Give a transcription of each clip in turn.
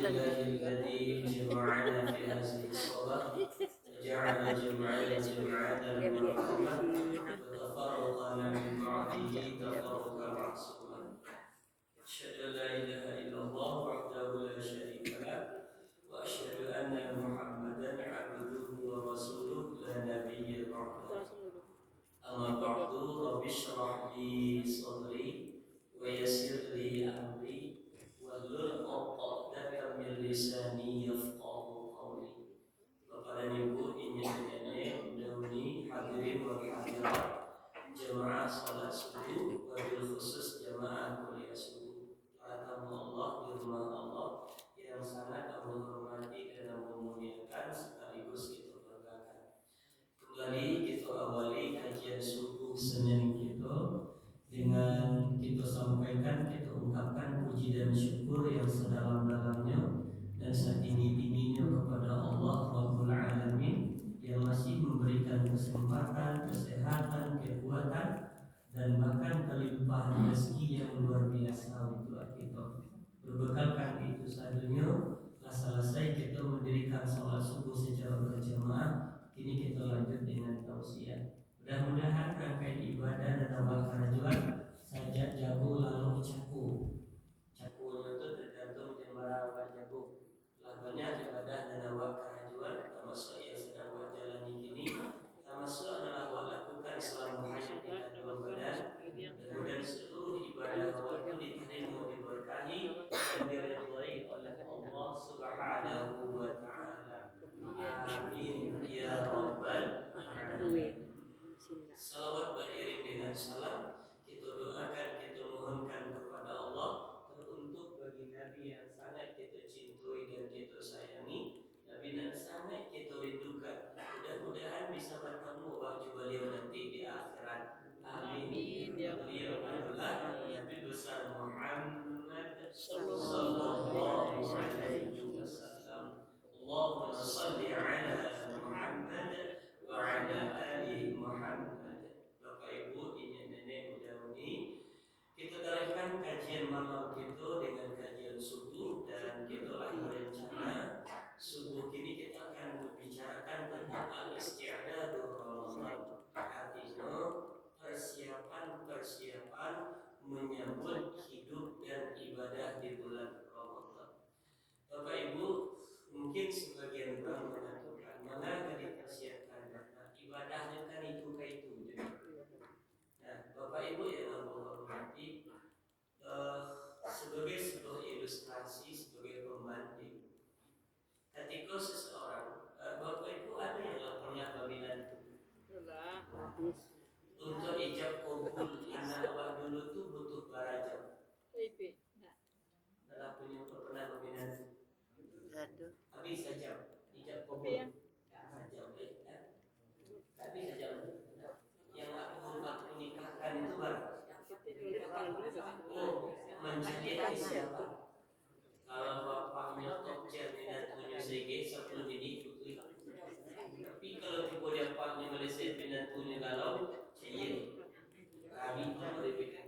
لله الذي جمعنا في هذه الصلاة وجعل جمعنا جمعة مرحومة وتفرقنا من بعده تفرقا معصوما. أشهد أن لا إله إلا الله وحده لا شريك له وأشهد أن محمدا عبده ورسوله لا نبي بعده. أما بعد رب اشرح لي صدري ويسر لي أمري wahlul 'uqdatam min lisani yafqahu qawli. Bapak dan Ibu, ini nenek dauni hadirin wal hadirat jamaah salat subuh, wabil khusus jamaah kuliah subuh. Para tamu Allah di rumah Allah yang sangat Allah hormati dan memuliakan sekaligus kita banggakan. Kembali kita awali kajian subuh Senin kita dengan kita sampaikan, kita ungkapkan puji dan syukur yang sedalam-dalamnya dan setinggi-tingginya kepada Allah Rabbul Alamin yang masih memberikan kesempatan, kesehatan, kekuatan dan bahkan kelimpahan rezeki yang luar biasa untuk kita. Berbekalkan itu sadunya, selesai kita mendirikan salat subuh secara berjamaah. Kini kita lanjut dengan tausiah. Mudah-mudahan rangkaian ibadah dan amal kerajuan sajak jago lalu caku. Cakunya itu tergantung jemaah awak jago. Lagunya ibadah dan amal kerajuan termasuk yang sedang awak jalani kini, termasuk adalah awak lakukan selama hayat di dalam badan. Dan seluruh ibadah awak itu diterima, diberkahi dan diridhai oleh Allah Subhanahu wa Ta'ala. Amin ya rabbal alamin. Salawat beriring dengan salam, kita doakan, kita mohonkan kepada Allah untuk bagi Nabi yang sangat kita cintai dan kita sayangi, Nabi yang sangat kita rindukan. Mudah-mudahan bisa bertemu wajah beliau nanti di akhirat. Amin. Beliau adalah Nabi besar Muhammad sallallahu alaihi wasallam. Allahumma salli ala Muhammad wa ala ali Muhammad. Bapak Ibu, ini nenek muda-mudi, kita teruskan kajian malam kita dengan kajian subuh, dan kita lah berencana subuh ini kita akan membicarakan tentang al-isti'dadu Ramadan. Artinya persiapan menyambut hidup dan ibadah di bulan Ramadan. Bapak Ibu, mungkin sebagian orang mengatakan, mengapa dipersiapkan? Nah, ibadahnya kan itu kayak itu. Nah, Bapak Ibu yang Allah hormati, sebagai sebuah ilustrasi, sebagai pembanding, ketika seseorang, Bapak Ibu ada yang pernah pemilihan untuk ijab kabul anak awak dulu tuh butuh barajam. Adalah punya pernah pemilihan. Habis saja ijab kabul. Sajam habis saja. Yang aku nikahkan itu baru. Oh, menjadi siapa? Kalau bapaknya tokcer dan punya segi sebelum ini putri. Tapi kalau tiba dia bapaknya Malaysia dan punya galau, saya kami itu berbeda.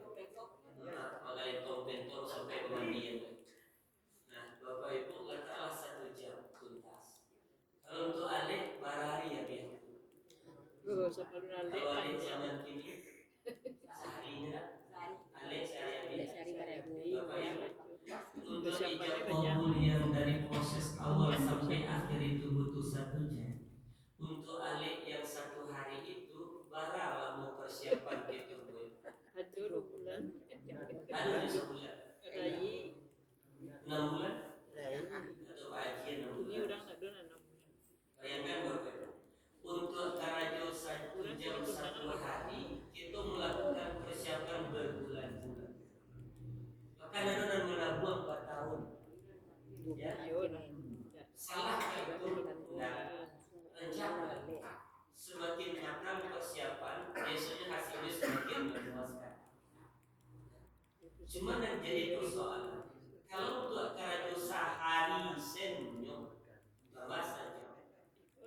Makanya bentor sampai kemandian. Nah, Bapak Ibu katalah 1 jam tuntas. Kalau untuk Alek barari ya dia. Kalau Alek zaman kini seharinya Alek sehari Bapak Ibu untuk ijab kabul yang dari proses awal sampai akhir itu butuh 1 jam. Untuk Alek yang 1 hari itu baralah mau persiapan gitu gue. Ada 2 bulan. Ada 1 bulan. 6 bulan. Atau kajian 6 bulan. Ini udah ada 6 bulan. Bayangkan Bapak Ibu, untuk karajo 1 jam 1 hari itu melakukan persiapan berbulan-bulan. Bahkan ada yang menabung 4 tahun. Ya, salah itu. Nah, rencana semakin matang persiapan, biasanya hasilnya semakin memuaskan. Cuma yang jadi persoalan, kalau untuk karajo sehari senyo bawa saja,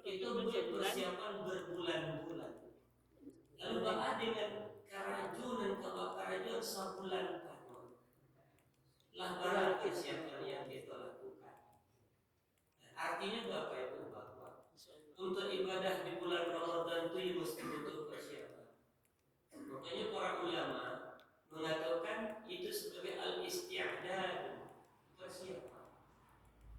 itu buat persiapan berbulan-bulan. Lalu bapak dengan karajo dan karajo sebulan penuh, lah barang persiapan yang kita lakukan. Artinya Bapak Ibu bahwa untuk ibadah di bulan Ramadan itu mesti butuh persiapan. Makanya para ulama mengatakan itu sebagai al-isti'dad, persiapan.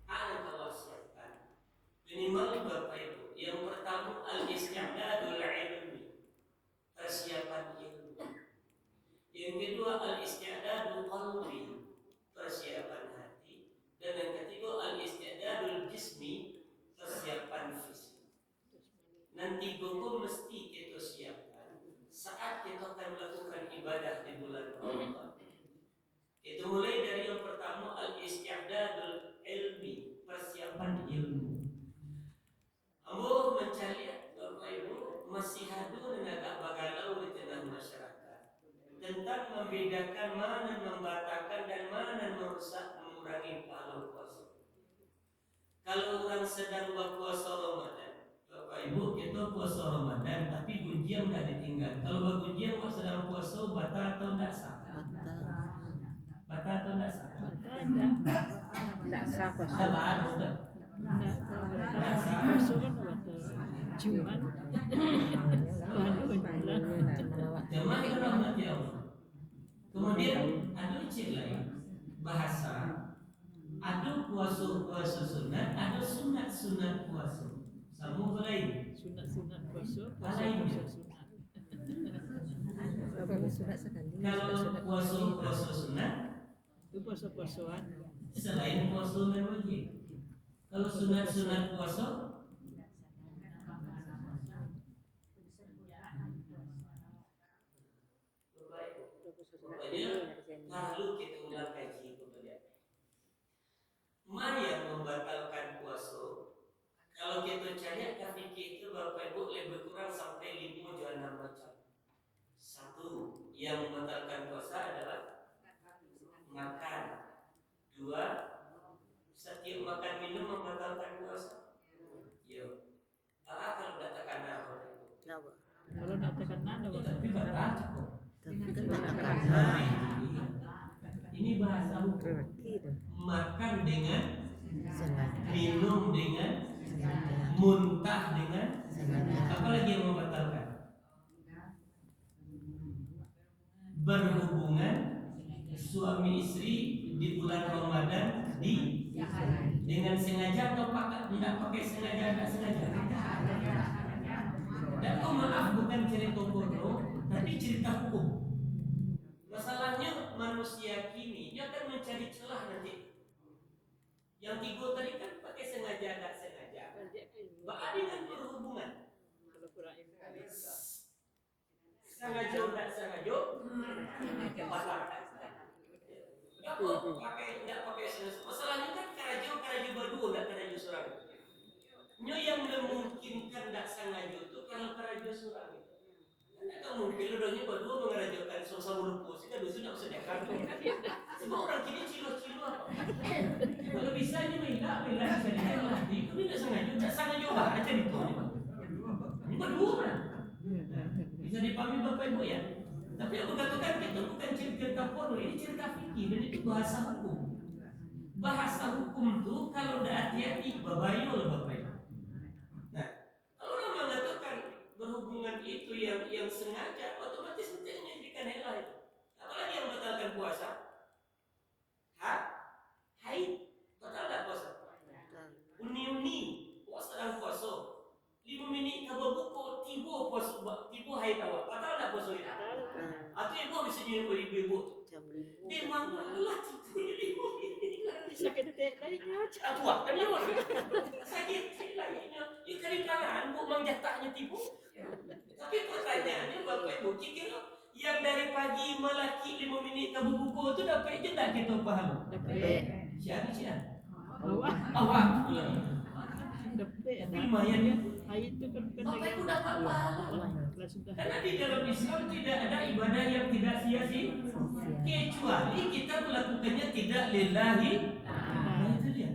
Yang kalau siapkan minimal Bapak Ibu, yang pertama al-isti'dadul ilmi, persiapan ilmu. Yang kedua al-isti'dadul qalbi, persiapan hati. Dan yang ketiga al-isti'dadul jismi, persiapan fisik. Nanti gonggo mesti kita siapkan saat kita akan melakukan ibadah di bulan Ramadan. Itu mulai dari yang pertama al-isti'dadul ilmi, persiapan ilmu. Ambo mencari Bapak Ibu masih ada agak bagalau di tengah masyarakat tentang membedakan mana membatalkan dan mana merusak mengurangi pahala puasa. Kalau orang sedang berpuasa Ramadan, Bapak Ibu kita puasa Ramadan tapi gujian tidak ditinggal. Kalau bergujian sedang puasa batal atau tidak sah? Batal atau tidak sah? Tidak sah puasa. Cuman jemaah yang rahmati Allah. Kemudian ada ciri lain bahasa, ada puasa sunat, ada sunat puasa. Sama lain. Sunat puasa Lain. Kalau puasa sunat itu puasa-puasaan. Selain puasa dan wajib. Kalau sunat puasa lalu kita ulang kaji kemudian. Mana yang membatalkan puasa? Kalau kita cari fikih itu Bapak Ibu lebih kurang sampai 5 atau 6 macam. Satu, yang membatalkan puasa adalah makan. Dua, setiap makan minum membatalkan puasa. Yo. Kalau tidak tekan apa? Kalau tidak tekan nada, Tapi batal kok. Ini bahasa hukum. Makan dengan, minum dengan, muntah dengan, apalagi yang membatalkan? Berhubungan suami istri di bulan Ramadan dengan sengaja atau tidak pakai sengaja, tidak sengaja. Dan maaf bukan cerita bodoh, tapi cerita hukum. Masalahnya manusia kini dia akan mencari celah nanti. Yang tiga tadi kan pakai sengaja tidak sengaja. Berarti kan berhubungan. Sengaja tidak sengaja. Tidak pakai sengaja. Masalahnya kan kerajo berdua tidak kerajo seorang. Yang memungkinkan tidak sengaja itu kalau kerajo seorang. Tidak mungkin udahnya berdua mengerajakan sama lupa sehingga dosa tidak usah dekat. Semua orang kini cilo-cilo apa? Kalau bisa ini mila bisa dijalan. Itu tidak sengaja aja itu. Ini berdua. Bisa dipahami Bapak Ibu ya. Tapi aku katakan itu bukan cerita porno, ini cerita fikih dan itu bahasa hukum. Bahasa hukum itu kalau tidak hati-hati babayul Bapak Ibu. Nah, kalau orang mengatakan berhubungan itu yang sengaja, otomatis nanti menjadikan helah itu. Apalagi yang batalkan puasa? Haid, batal tak puasa? Uni, puasa dan puasa. 5 menit kalau buku, tiba haid awak, batal tak puasa itu? Atau ibu bisa nyuruh ibu. Memang lah tipu ibu. Sakit lainnya. Apa? Kenapa? Sakit lainnya. Ikan kanan bu mengjatahnya tipu. Tapi pertanyaannya Bapak Ibu kira yang dari pagi melaki 5 menit ke buku itu dapat je tak kita faham? Dapat. Siapa? Awak. Dapat. Lumayan ya. Itu kan Bapak Ibu dapat pahala. sudah. Karena di dalam Islam tidak ada ibadah yang tidak sia-sia kecuali kita melakukannya tidak lillahi. Nah itu dia.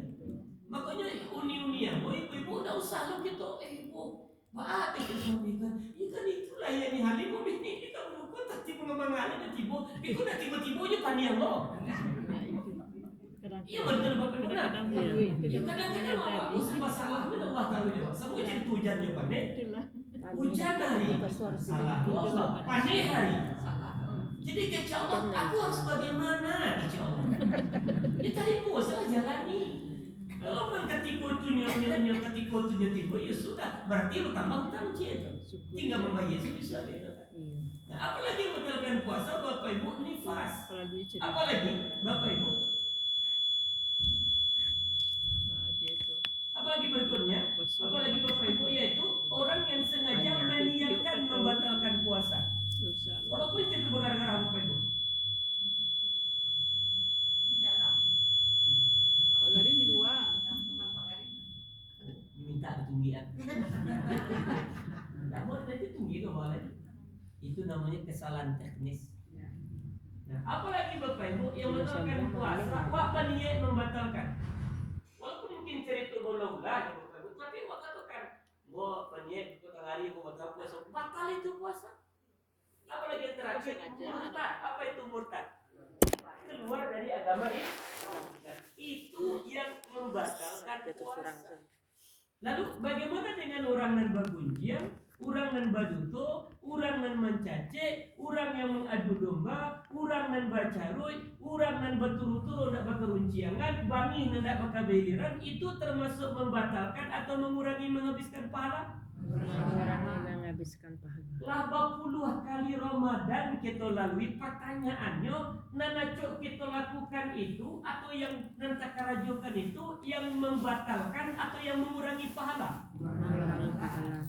Makanya uni-unian, ibu-ibu tidak usah lo gitu. Ibu, maaf itu suamikan. Ikan itulah yang halim ini kamu lupa tadi pengembangan ada tiba. Itu dah tiba-tiba aja pandiang lo. Iya betul Bapak Ibu. Kadang-kadang duit itu Kadang-kadang tadi. aku masalah itu Allah tahu dia. Semua jadi hujan ya Pak. Itulah. Hujan hari salah. Panen hari salah. Jadi kecil Allah, aku harus bagaimana kecil Allah? Ya tadi puasa jalani. Kalau memang ketika itu tiba, ya sudah. Berarti lu tambah hutang itu. Tinggal membayar bisa gitu. Nah, apalagi menjalankan puasa Bapak Ibu nifas. Apalagi Bapak Ibu. Nah, dia itu. Apalagi berikutnya, apalagi Bapak Ibu yaitu orang yang sengaja meniatkan membatalkan puasa. Dosa. Walaupun itu gara-gara Bapak Ibu. Pak Gari di luar. Diminta ketinggian. Tidak boleh nanti tinggi kok boleh. Itu namanya kesalahan teknis. Nah, apalagi Bapak Ibu yang membatalkan puasa, apa niat membatalkan? Walaupun mungkin cerita bola-bola ya Bapak Ibu, tapi Bapak katakan, gua peniat ikut hari gua batal puasa, batal itu puasa. Apalagi yang terakhir murtad. Apa itu murtad? Keluar dari agama ini. Itu yang membatalkan puasa. Lalu bagaimana dengan orang yang bergunjing, orang yang baduto, orang yang mencaci, orang yang mengadu domba, orang yang bacarui, orang yang berturut-turut tidak berkerunciangan, bangi tidak berkebeliran, itu termasuk membatalkan atau mengurangi menghabiskan pahala? Menghabiskan pahala. Lah puluh kali Ramadan kita lalui, pertanyaannya nanacok kita lakukan itu atau yang nanti karajokan itu yang membatalkan atau yang mengurangi pahala? Mengurangi pahala.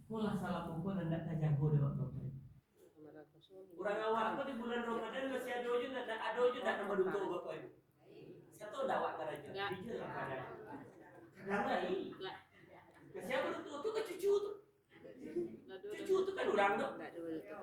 Pola salah pukul dan tidak jago deh Bapak. Orang awak aku di bulan Ramadan masih ada aja tak nama duto Bapak Ibu. Satu dakwah karajo. Jujur lah kadang. Kadang lagi. Siapa duto tu ke cucu tu? Cucu tu kan orang tu.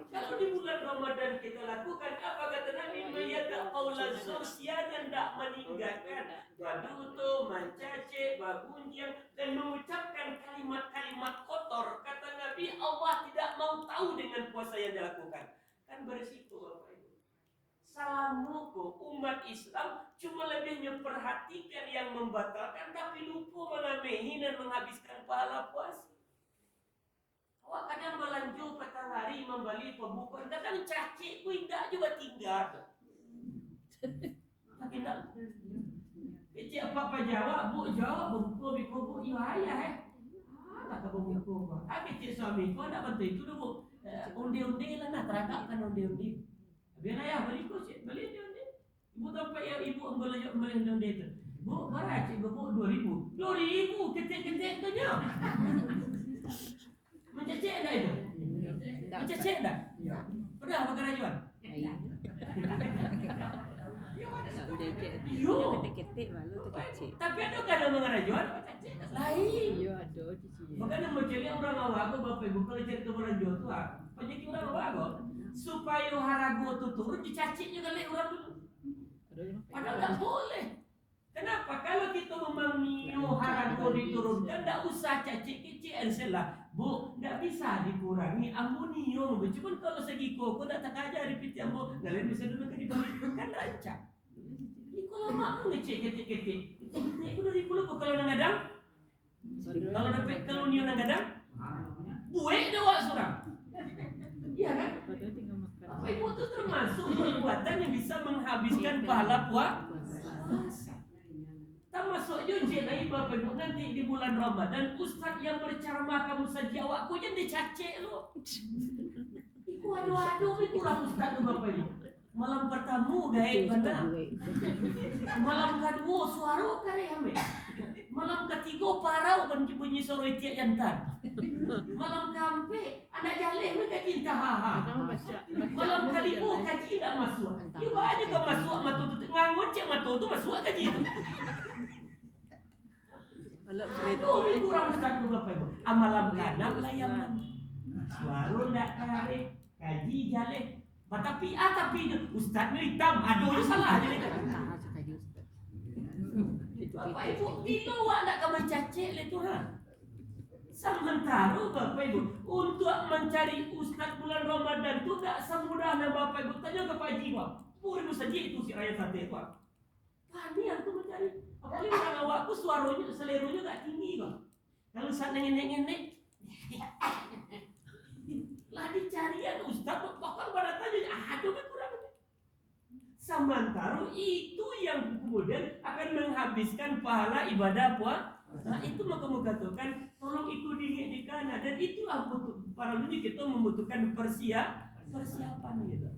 Kalau di bulan Ramadan kita lakukan apa kata Nabi, mayada qaula zusyan dan tidak meninggalkan baduto, mencaci, babunjang dan mengucapkan kalimat-kalimat kotor. Kata Nabi, Allah tidak mau tahu dengan puasa yang dilakukan. Kan berisiko Bapak Ibu. Salamuku umat Islam cuma lebih memperhatikan yang membatalkan tapi lupa mengamehi dan menghabiskan pahala puasa. Awak kadang melanjut petang hari membeli pembukaan, kadang caci ku indah juga tinggal. Tapi tak. Kecik apa jawab, bu jawab buku biku iya ayah tak ke buku. Kecik suami kau nak bantu itu dulu. Undi-undi lah nak teragakkan undi-undi. Biar ayah beli ku cik, beli undi. Ibu tempat yang ibu beli undi itu. Bu, berapa cik bu 2.000. 2.000 kecik-kecik tu je. Mencecek dah itu? Mencecek dah? Pernah pakai rajuan? Ketik-ketik malu tu kecil. Tapi ada kadang mengarajuan? Lain. Iya ada cici. Makanya macamnya orang awak tu Bapak Ibu kalau cerita merajuan tu penyakit orang awak tu supaya harago tu turun dicacik juga oleh orang dulu. Padahal tak boleh. Kenapa? Kalau kita memangio harago diturunkan, tak usah cacik kecil enselah. Bu, tak bisa dikurangi amunio. Cuma kalau segi koko tak aja repeat ambo, kalian bisa dulu ke dibalik kan rancak. Ini kalau mak ngecek ketik-ketik. Itu dari puluh kalau nang gadang. Kalau dapat kalau nio nang gadang, buek dia wak surang. Iya kan? Apa itu termasuk perbuatan yang bisa menghabiskan pahala puasa. Termasuk junjit lagi Bapak Ibu nanti di bulan Ramadan ustaz yang berceramah kamu saja awakku yang dicacik lu. Iku aduh itu kurang ustaz tu Bapak Ibu. Malam pertama gaib benar. Malam kedua suara kare ame. Malam ketiga parau bunyi soroi tiak jantan. Malam keempat anak jaleh mereka cinta haha. Malam kelima kaji tak masuk. Ibu aja kau masuk matu tu ngangun cek matu tu masuk kaji tu. Aduh, ini kurang satu Bapak Ibu. Amalan kanan layaman. Suara ndak tarik, kaji jaleh. Tapi ustaz ni hitam. Aduh, salah jadi kan. Bapak Ibu, bila awak nak ke mencacik le tu ha? Sementara Bapak Ibu, untuk mencari ustaz bulan Ramadan tu tak semudah nak Bapak Ibu tanya ke Pak Haji Wak. 1000 saja itu si ayat satu Pak. Pani yang tu mencari suaranya seleronya gak tinggi bang. Kalau saat nenek lah dicarian Ustaz bahkan pada tanya aduh kan kurang. Sementara itu yang kemudian akan menghabiskan pahala ibadah puasa. Nah itu maka mengatakan tolong itu di kana dan itulah para dunia kita membutuhkan persiapan gitu.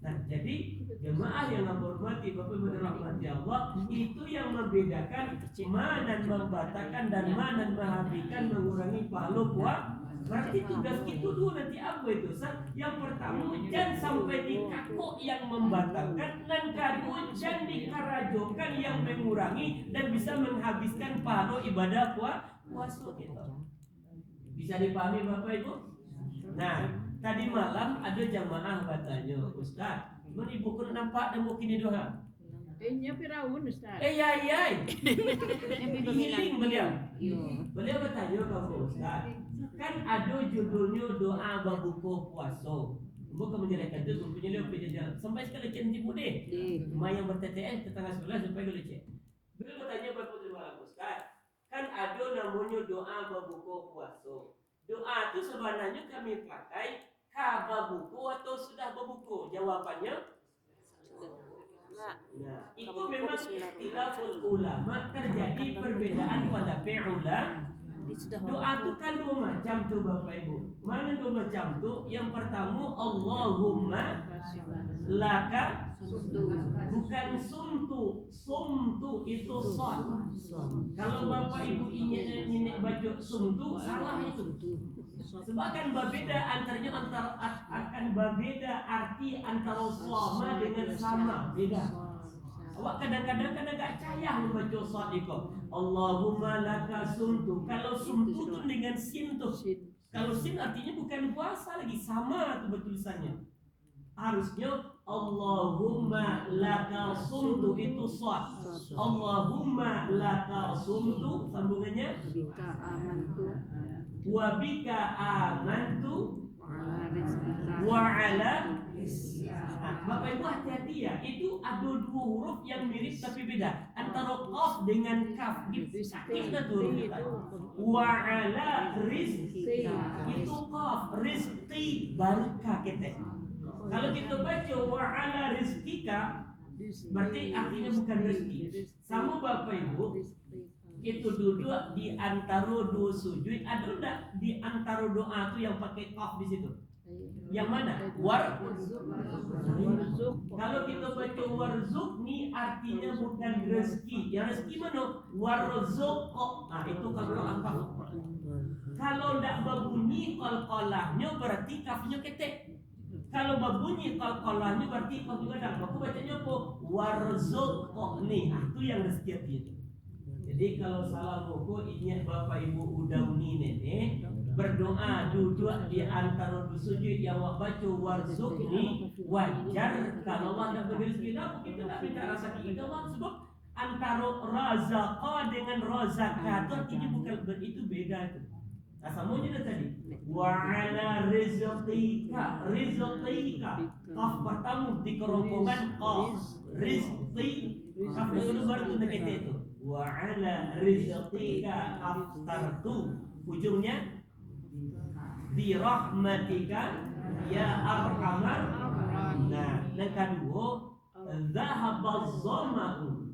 Nah jadi jemaah yang menghormati Bapak Ibu dirahmati Allah itu yang membedakan mana membatalkan dan mana menghabiskan mengurangi pahala puasa. Berarti tugas itu dulu nanti apa itu Ustaz? Yang pertama jangan sampai dikakuk yang membatalkan dan kedua jangan dikarajokan yang mengurangi dan bisa menghabiskan pahala ibadah puasa kita. Bisa dipahami Bapak Ibu? Nah, tadi malam ada jamaah bertanya, Ustaz, mana ibu kena nampak dan mungkin ini doa? Nya Firaun Ustaz. Ya. Healing beliau. Beliau bertanya kamu Ustaz, kan ada judulnya doa berbuka puasa. Bukan menjelaskan itu mempunyai penjelasan. Sampai sekali cek tipu deh. Yang berTTS tetangga sebelah sampai kalau cek. Beliau bertanya kepada malam Ustaz, kan ada namanya doa berbuka puasa. Doa itu sebenarnya kami pakai kaba buku atau sudah berbuku? Jawabannya nah, itu memang ikhtilaful ulama terjadi perbedaan pada ulama. Doa itu kan dua macam tuh Bapak Ibu. Mana dua macam tuh? Yang pertama Allahumma laka bukan sumtu itu shad. Kalau Bapak Ibu ingin baca sumtu salah itu. Sebab akan berbeda akan berbeda arti antara sama dengan sama beda. Awak kadang-kadang gak cayah membaca shad itu. Allahumma laka sumtu. Kalau sumtu itu dengan sin tuh. Kalau sin artinya bukan puasa lagi, sama tuh tulisannya. Harusnya Allahumma laka sumtu itu shad. Allahumma laka sumtu sambungannya Bika amantu wa bika amantu wa ala. Bapak Ibu hati-hati ya, itu ada dua huruf yang mirip tapi beda antara qaf dengan kaf. Sakit tuh wa ala rizqi itu qaf, rizqi baru ka kita. Kalau kita baca wa ala rizqika berarti artinya bukan rezeki. Sama Bapak Ibu itu duduk di antara dua sujud, ada enggak di antara doa itu yang pakai qaf di situ? Yang mana? Kalau kita baca warzukni artinya bukan rezeki. Yang rezeki mana? Warzuk. Nah itu kalau apa? Kalau tidak berbunyi qalqalahnya berarti kafnya ketek. Kalau berbunyi qalqalahnya berarti kafnya ada. Aku bacanya apa? Warzukni. Itu yang rezeki itu. Jadi kalau salah buku ingat Bapak Ibu udauni nenek berdoa duduk di antara sujud yang baca warzukni wajar kalau Allah tidak beri rezeki kita tidak minta rasa kita sebab antara razaqa dengan razaka artinya bukan itu beda itu. Nah samunya tadi wa ala rizqika qaf pertama di kerongkongan qaf rizqi qaf itu baru tanda kita itu wa ala rizqika aftartu ujungnya bi rahmatika ya arhamar. Nah, yang kedua dhahaba az-zama'u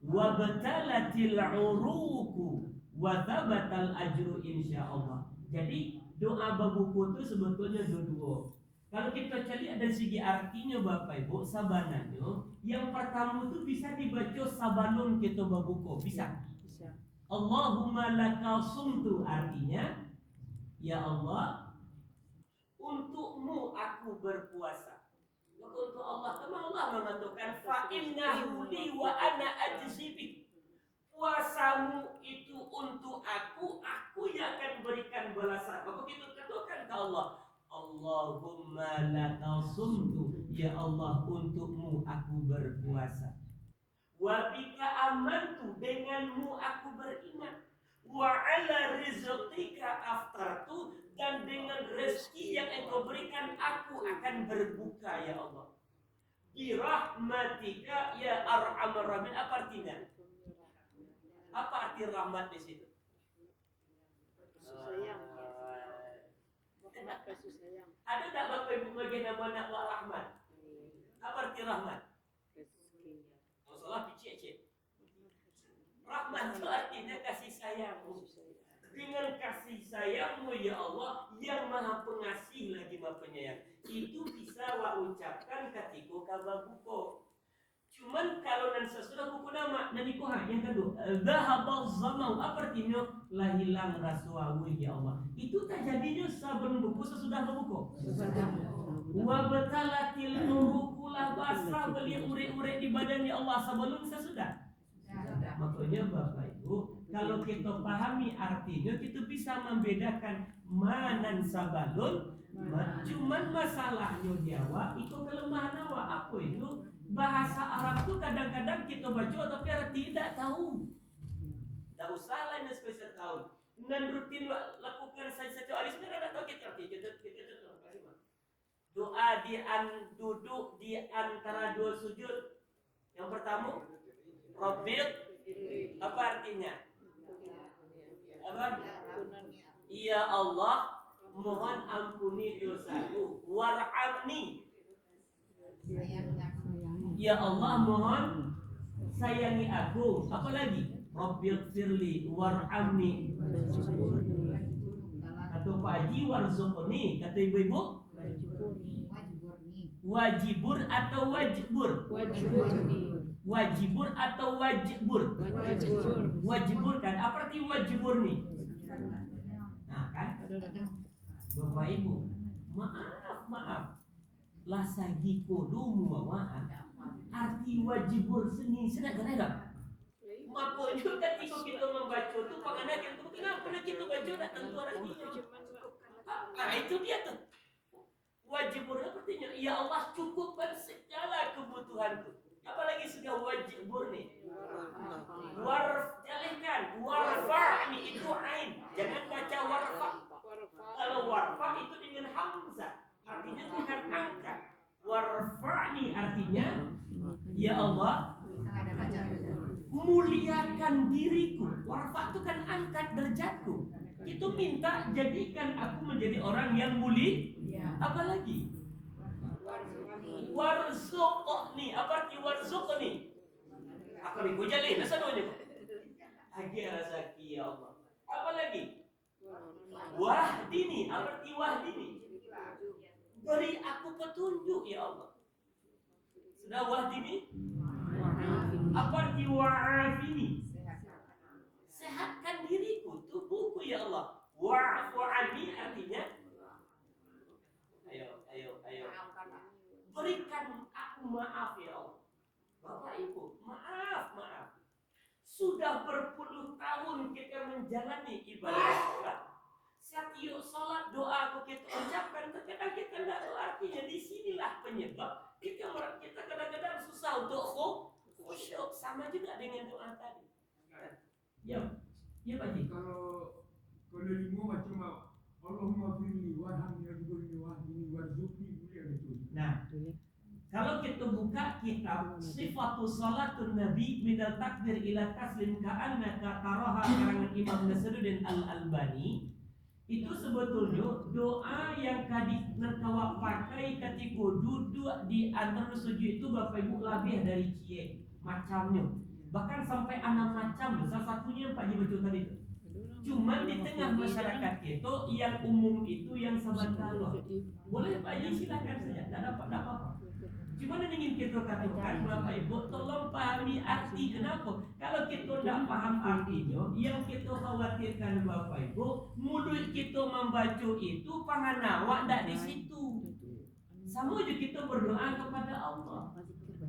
wa batalatil 'uruqu wa thabatal ajru insyaallah. Jadi doa berbuku itu sebetulnya dua. Kalau kita cari dari segi artinya Bapak Ibu, sabananya yang pertama itu bisa dibaca sabanun kita berbuku, bisa. Allahumma laka sumtu artinya ya Allah, untukmu aku berpuasa. Maka untuk Allah, karena Allah mengatakan fa innahu li wa ana ajzi bik. Puasamu itu untuk aku yang akan berikan balasan. Maka kita katakan ke Allah, Allahumma laka sumtu, ya Allah untukmu aku berpuasa. Wa bika amantu, denganmu aku beriman. Wa ala rizqika aftartu, dan dengan rezeki yang engkau berikan aku akan berbuka ya Allah. Bi rahmatika ya arhamar rahimin. Apa artinya? arti rahmat di situ? sayang. Kasih sayang. Ada tak Bapak Ibu bagi nama anak wa rahmat? Apa arti rahmat? Masalah picik-cik. Rahmat itu artinya kasih sayangmu. Dengan kasih sayangmu ya Allah yang maha pengasih lagi maha penyayang, itu bisa wa ucapkan ketika kabar buku. Cuman kalau nan sesudah buku nama dan ikuhan yang kedua zahabal zamau, apa artinya? Lah hilang rasuawi ya Allah. Itu tak jadinya saben buku sesudah buku. Wa batalatil nurukulah basah beli ure-ure di badan ya Allah sebelum sesudah. Makanya Bapak Ibu, kalau kita pahami artinya, kita bisa membedakan manan sabalun. Cuman masalahnya Jawa itu kelemahan awak. Apa itu? Bahasa Arab itu kadang-kadang kita baca tapi arti tidak tahu. Tak usah lah yang spesial tahu. Dan rutin lakukan saja hari sebenarnya tidak tahu kita arti. Doa duduk di antara dua sujud. Yang pertama, Rabbil, apa artinya? Apa? Ya Allah, mohon ampuni dosaku. Warhamni. Ya Allah, mohon sayangi aku. Apa lagi? Rabbil firli warhamni. Atau Pak Haji warzuqni. Kata ibu-ibu, wajibur atau wajibur? Wajibur atau wajibur? Wajibur kan? Apa arti wajibur nih? Nah kan? Bapak Ibu, maaf. Lasagi kodomu maaf. Arti wajibur seni sedang kan? Makanya ketika kita membaca itu pengennya kenapa kita baca tak tentu artinya. Nah itu dia tuh. Wajibur artinya ya Allah cukupkan segala kebutuhanku. Apalagi sudah wajibur nih. Warfa'kan, warfa' ini itu ain. Jangan baca warfa'. Kalau warfa' itu dengan hamzah, artinya dengan angkat. Warfa'ni artinya ya Allah muliakan diriku. Warfa' itu kan angkat derajatku. Itu minta jadikan aku menjadi orang yang mulia. Apalagi warzuqni, apa arti warzuqni? Apa nih jalin nasa doanya kok? Agi rezeki ya Allah. Apa lagi? Wahdini, apa arti wahdini? Beri aku petunjuk ya Allah. Sudah wahdini? Apa arti wa'afini? Sehatkan diriku, tubuhku ya Allah. Wa'fu anni artinya ayo. Berikan aku maaf ya Allah. Bapak Ibu, maaf. Sudah berpuluh tahun kita menjalani ibadah sholat. Setiap sholat doa aku kita ucapkan, terkadang kita tidak tahu artinya. Disinilah penyebab kita kadang-kadang susah untuk khusyuk. Sama juga dengan doa tadi. Ya Pak Ji. Kalau lima macam Allahumma firli warhamni wahdini warzuqni boleh betul. Nah, kalau kita buka kitab Sifatus Salatun Nabi minal takbir ila taslim ka'annaka taraha karangan Imam Nasruddin Al-Albani, itu sebetulnya doa yang kawak pakai ketika duduk di antara sujud itu Bapak Ibu lebih dari cie macamnya. Bahkan sampai 6 macam, salah satunya Pak Ji betul tadi itu. Cuman di tengah masyarakat kita yang umum itu yang sebentar loh. Boleh Pak Ji silakan saja, tidak dapat apa-apa. Cuman yang ingin kita katakan Bapak Ibu, tolong pahami arti kenapa. Kalau kita tidak paham artinya, yang kita khawatirkan Bapak Ibu, mulut kita membaca itu panganawa tidak di situ. Sama juga kita berdoa kepada Allah.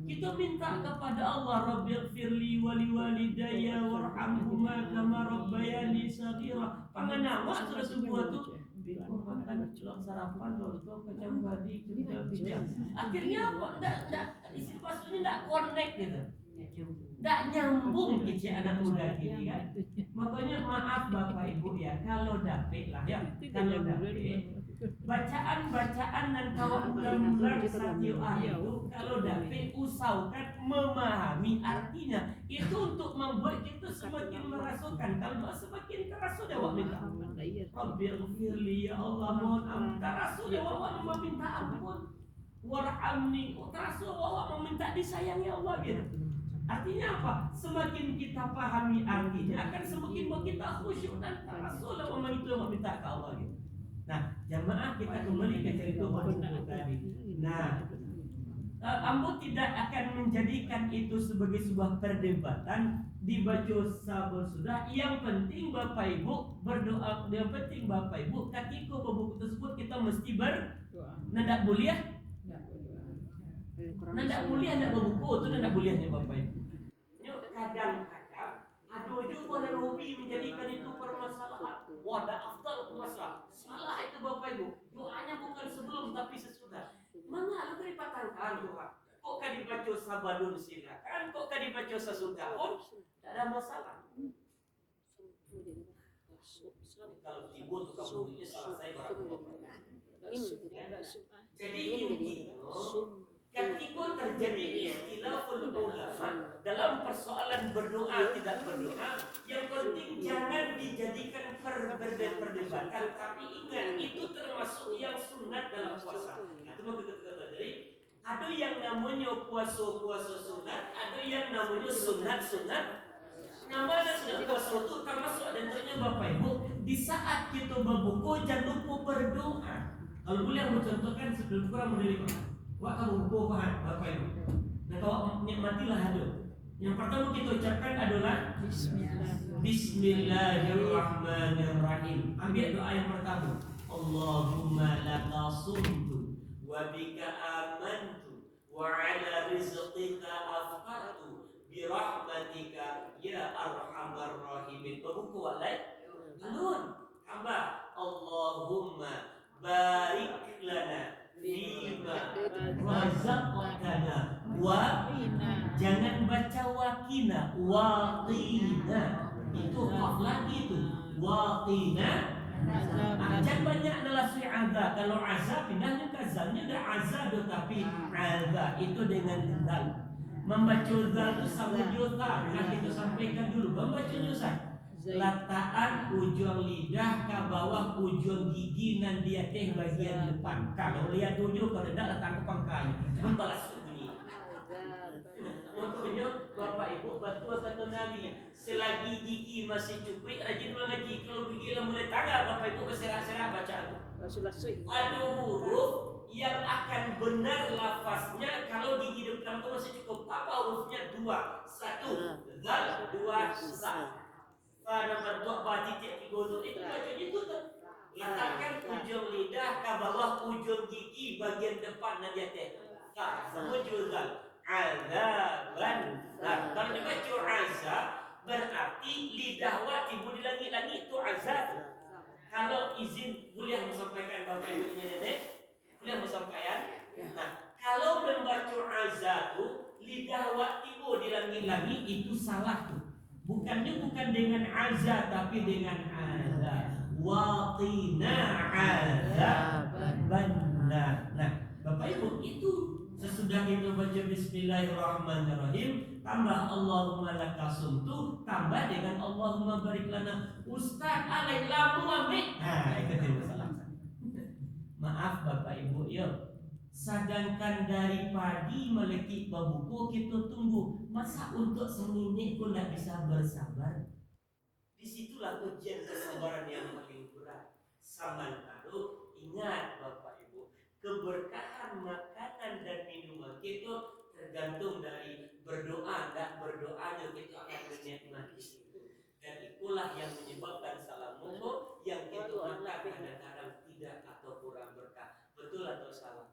Kita minta kepada Allah, Rabbil firli wali walidayya warhamhuma kama rabbayani shaghira. Panganawa sudah sebuah tu bingung makan celok sarapan lontong kacang badi kita bijak. Akhirnya apa? Enggak isi maksudnya enggak connect gitu. Enggak nyambung ke anak muda gini kan. Makanya maaf Bapak Ibu ya, kalau dapet lah ya, kalau dapet bacaan-bacaan dan kawan-kawan satyo itu kalau dapat usahakan memahami artinya itu untuk membuat kita semakin merasukan. Kalau semakin terasa dia awak minta Rabbi ighfirli, ya Allah mohon ampun, terasa dia awak meminta ampun, warhamni, terasa awak meminta disayang ya Allah gitu. Artinya apa? Semakin kita pahami artinya akan semakin kita khusyuk dan terasa lama itu meminta ke Allah gitu. Nah, jamaah kita kembali ke cerita Bapak tadi. Nah, Ambo tidak akan menjadikan itu sebagai sebuah perdebatan dibaca sabar sudah. Yang penting Bapak Ibu berdoa. Yang penting Bapak Ibu ketika buku tersebut kita mesti nandak mulia. Nandak mulia nak berbuku itu nandak mulianya Bapak Ibu. Kadang-kadang ada juga yang hobi menjadikan itu permasalahan. Wadah afdal itu masalah. Salah itu Bapak Ibu. Doanya bukan sebelum tapi sesudah. Mana lu dipatangkan doa? Kok kan dibaca sabadun silakan, kok kan dibaca sesudah pun tidak ada masalah. Kalau timbul tuh kamu salah saya barang. Jadi intinya ketika terjadi ikhtilaful ulama dalam persoalan berdoa tidak berdoa, yang penting jangan dijadikan perdebatan, tapi ingat itu termasuk yang sunat dalam puasa. Itu mau kita dari ada yang namanya puasa sunat, ada yang namanya sunat. Namanya sunat puasa itu termasuk adanya Bapak Ibu di saat kita berbuka jangan lupa berdoa. Kalau boleh mencontohkan sebelum kurang meneliti. Wah kamu buka Bapak Ibu. Dan kalau nikmatilah ada. Yang pertama kita ucapkan adalah Bismillahirrahmanirrahim. Ambil doa yang pertama. Allahumma laka sumtu wa bika amantu wa ala rizqika afqatu bi rahmatika ya arhamar rahimin. Berbuka walai. Alun. Tambah Allahumma barik lana fima razaqtana wa jangan baca wakina waqina itu kaf lagi itu waqina jangan banyak adalah su'adha. Kalau azab pindahnya ke zalnya ada azab tapi azab itu dengan zal. Membaca zal itu sama juta. Nah kita sampaikan dulu membaca juta letaan ujung lidah ke bawah ujung gigi dan di atas bagian depan. Kalau lihat ujung kalau tidak letak ke pangkal membalas bunyi. Untuknya Bapak Ibu betul kata Nabi, selagi gigi masih cukup rajin mengaji. Kalau gigi mulai tangga Bapak Ibu keserak-serak baca ada huruf yang akan benar lafaznya kalau gigi depan itu masih cukup. Apa hurufnya? Dua. Satu zal, dua sa. Pada bentuk titik tiga itu bacanya itu tuh. Letakkan ujung lidah ke bawah ujung gigi bagian depan dan di atas. Semua juzal. Azaban. Nah, kalau dibaca azab berarti lidah wa timbul di langit-langit itu azab. Kalau izin boleh menyampaikan Bapak Ibu nenek, boleh menyampaikan. Nah, kalau membaca azab itu lidah wa timbul di langit-langit itu salah tuh. Bukan dengan azab tapi dengan azab. Waqina azaban. Nah, Bapak Ibu itu sesudah itu baca Bismillahirrahmanirrahim, tambah Allahumma lakasumtu, tambah dengan Allahumma barik lana. Ustaz alaih lamu ambil. Nah, itu dia masalah. Maaf Bapak Ibu, yuk. Sedangkan dari pagi melekit babuku kita tunggu. Masa untuk seminit pun tidak bisa bersabar. Disitulah ujian kesabaran yang paling berat. Samantara ingat Bapak Ibu, keberkahan makanan dan minuman kita tergantung dari berdoa. Tak berdoanya kita akan menikmati itu. Dan itulah yang menyebabkan salah mukul yang kita makan kadang-kadang tidak atau kurang berkah. Betul atau salah?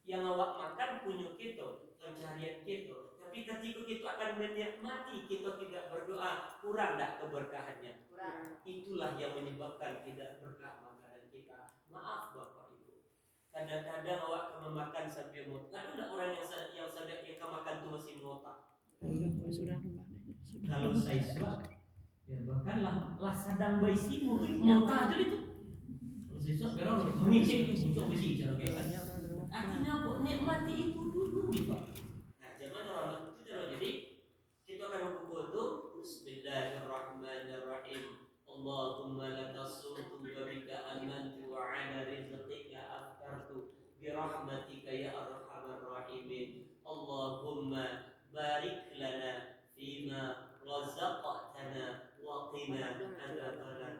Yang awak makan punya kita, pencarian kita. Tapi ketika kita akan menikmati, kita tidak berdoa, kurang tak keberkahannya? Kurang. Itulah yang menyebabkan tidak berkah makanan kita. Maaf Bapak Ibu. Kadang-kadang awak akan memakan sampai muat. Ada orang yang sadar yang makan itu masih muat. Kalau saya suka, ya bahkan lah sadang bayi simu muat aja itu. Besok berang mengisi itu untuk besi cara kayak. Banyak orang berumah. Artinya apa? Nikmati itu dulu gitu. Nah, zaman orang itu cara jadi kita akan berkumpul itu Bismillahirrahmanirrahim. Allahumma laka sumtu wa bika amantu wa ala rizqika aftartu bi rahmatika ya arhamar rahimin. Allahumma barik lana fima razaqtana wa qina adzabannar.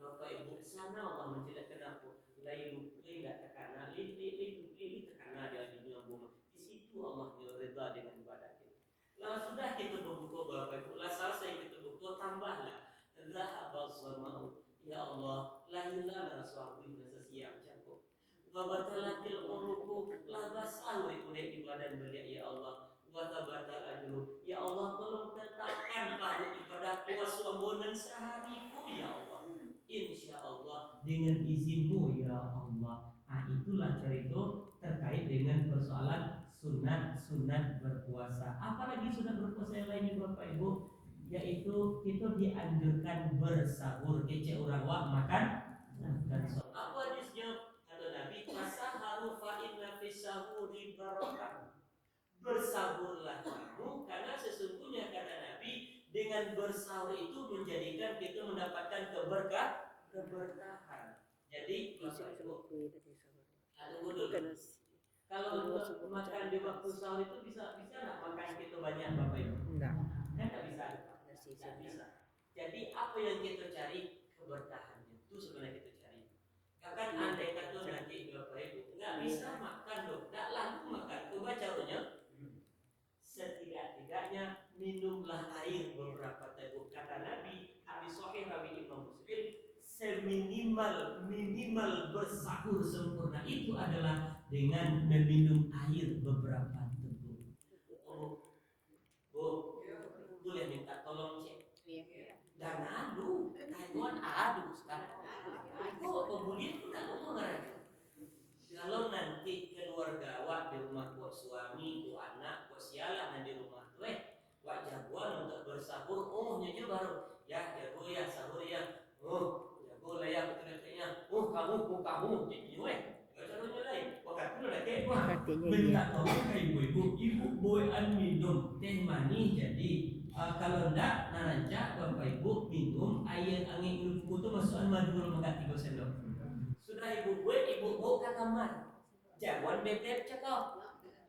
Bapak Ibu sana Allah menjelaskan aku lailu takana lili takana di dunia bumi. Di situ Allah ridha dengan ibadah kita. Lalu sudah kita berbuka Bapak Ibu, lah selesai kita berbuka tambahlah zahaba zamau. Ya Allah, lahirlah suatu rasa siap cakup. Wa batalatil uruku la basal oleh ibadah beliau ya Allah. Wa tabatal ajru. Ya Allah, tolong tetapkan pada ibadah puasa ampunan sehariku ya Allah. Insya Allah dengan izinmu ya Allah. Nah, itulah cerita terkait dengan persoalan sunat berpuasa. Apalagi sunat berpuasa yang lainnya Bapak Ibu, yaitu kita dianjurkan bersahur. Kece orang wak makan sahur. Apa hadisnya? Kata Nabi, tasaharu fa inna fis sahuri barakah. Bersahurlah kamu karena sesungguhnya kata Nabi dengan bersahur itu menjadikan kita mendapatkan keberkahan. Jadi Bapak Ibu, ada dulu. Kalau untuk makan di waktu sahur itu bisa nggak makan kita banyak Bapak Ibu? Enggak. Kan nggak bisa. Nggak bisa. Jadi apa yang kita cari keberkahannya itu sebenarnya kita cari. Kan andai kata nanti Bapak Ibu nggak bisa makan dong, nggak langsung makan. Coba caranya. Setidak-tidaknya minumlah air beberapa teguk. Kata Nabi, hadis sahih rawi Imam Muslim, seminimal bersahur sempurna itu adalah dengan meminum air beberapa teguk. Oh, boleh minta tolong cek. Dan Taiwan sekarang. Kok kemudian kita ngomong kalau nanti keluarga awak di rumah buat suami, buat anak, buat sialan di rumah tuh, buat jagoan untuk bersahur, nyonya baru, ya jago ya sahur ya, jago lah ya betul-betulnya, kamu, jadi caranya lain, waktu itu lagi, minta tolong ke ibu boyan minum teh manis jadi. Kalau enggak, nananca Bapak Ibu minum air angin ibu itu masukan madu lembaga 3 sendok. Sudah ibu ke kamar. Jangan bebek cekok.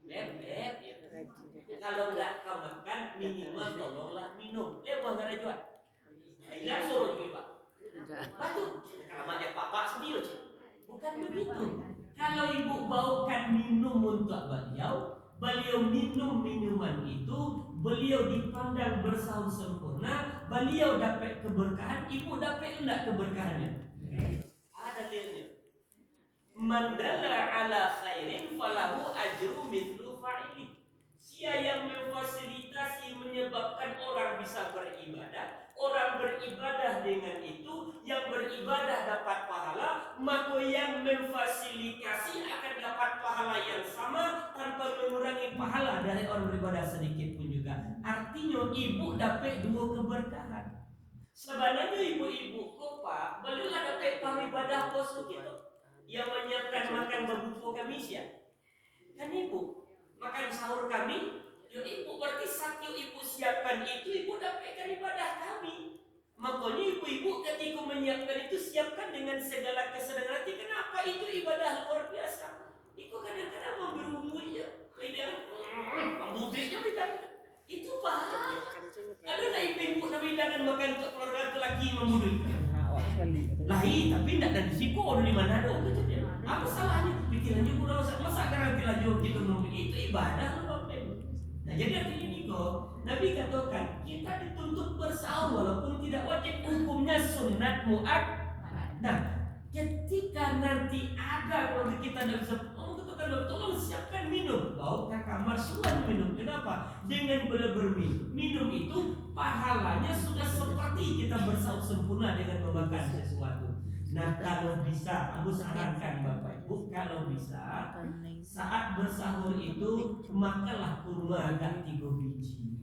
Bebek. Kalau enggak kau makan minimal tolonglah minum. Buang gara jual. Tidak suruh ibu Pak. Batu. Kamarnya papa sendiri. Bukan begitu. Kalau ibu bawakan minum untuk beliau minum minuman itu, beliau dipandang bersahur sempurna, beliau dapat keberkahan, ibu dapat enggak keberkahannya? Ada dalilnya. Man dalla ala khairin falahu ajru mithlu fa'ili. Siapa yang memfasilitasi menyebabkan orang bisa beribadah, orang beribadah dengan itu, yang beribadah dapat pahala, maka yang memfasilitasi akan dapat pahala yang sama tanpa mengurangi pahala dari orang beribadah sedikit pun juga. Artinya ibu dapat 2 keberkahan. Sebenarnya ibu-ibu kok Pak, beliau dapat paribadah poso gitu. Yang menyiapkan makan berbuka kami siap. Kan ibu makan sahur kami, ibu berarti satu ibu siapkan itu, ibu dapatkan ibadah kami. Makanya ibu-ibu ketika menyiapkan itu siapkan dengan segala kesenangan hati. Kenapa itu ibadah luar biasa? Itu kadang-kadang memberumunya, pembudiknya kita. Itu paham. Ada tak ibu-ibu nabi jangan makan untuk keluarga lelaki membunuh. Lain tapi tidak ada risiko di mana ada. Apa salahnya? Pikirannya kurang masa garanti lagi kita ngomong itu ibadah loh Bapak. Nah jadi artinya ini kok Nabi katakan kita dituntut bersahur walaupun tidak wajib, hukumnya sunat mu'ad. Nah ketika nanti ada waktu kita tidak bisa tolong siapkan minum, bawa ke kamar suan minum. Kenapa? Dengan berminum, minum itu pahalanya sudah seperti kita bersahur sempurna dengan memakan sesuatu. Nah kalau bisa, aku sarankan Bapak Ibu, kalau bisa saat bersahur itu makanlah kurma agak 3 biji.